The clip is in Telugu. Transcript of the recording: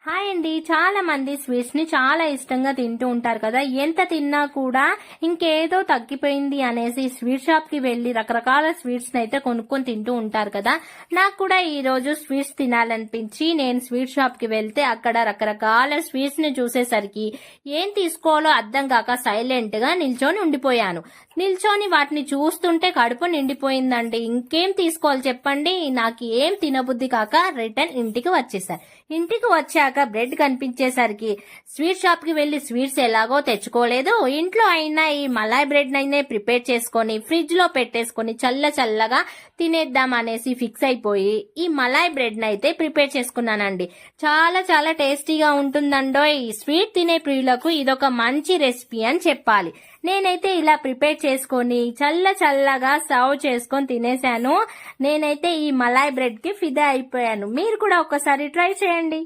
హాయ్ అండి. చాలా మంది స్వీట్స్ ని చాలా ఇష్టంగా తింటూ ఉంటారు కదా. ఎంత తిన్నా కూడా ఇంకేదో తగ్గిపోయింది అనేసి స్వీట్ షాప్ కి వెళ్లి రకరకాల స్వీట్స్ అయితే కొనుక్కొని తింటూ ఉంటారు కదా. నాకు కూడా ఈ రోజు స్వీట్స్ తినాలనిపించి నేను స్వీట్ షాప్ కి వెళ్తే అక్కడ రకరకాల స్వీట్స్ ని చూసేసరికి ఏం తీసుకోవాలో అర్థం కాక సైలెంట్ గా నిల్చొని ఉండిపోయాను. నిల్చొని వాటిని చూస్తుంటే కడుపు నిండిపోయిందండి. ఇంకేం తీసుకోవాలి చెప్పండి. నాకు ఏం తినబుద్ధి కాక రిటర్న్ ఇంటికి వచ్చేసాను. ఇంటికి వచ్చాక బ్రెడ్ కనిపించేసరికి స్వీట్ షాప్ కి వెళ్లి స్వీట్స్ ఎలాగో తెచ్చుకోలేదు. ఇంట్లో అయినా ఈ మలాయ్ బ్రెడ్ నైనా ప్రిపేర్ చేసుకొని ఫ్రిడ్జ్ లో పెట్టేసుకొని చల్లగా తినేద్దాం అనేసి ఫిక్స్ అయిపోయి ఈ మలాయ్ బ్రెడ్ నైతే ప్రిపేర్ చేసుకున్నానండి. చాలా టేస్టీగా ఉంటుందండో. ఈ స్వీట్ తినే ప్రియులకు ఇదొక మంచి రెసిపీ అని చెప్పాలి. నేనైతే ఇలా ప్రిపేర్ చేసుకొని చల్లగా సర్వ్ చేసుకొని తినేశాను. నేనైతే ఈ మలాయ్ బ్రెడ్ కి ఫిదా అయిపోయాను. మీరు కూడా ఒకసారి ట్రై చేయండి.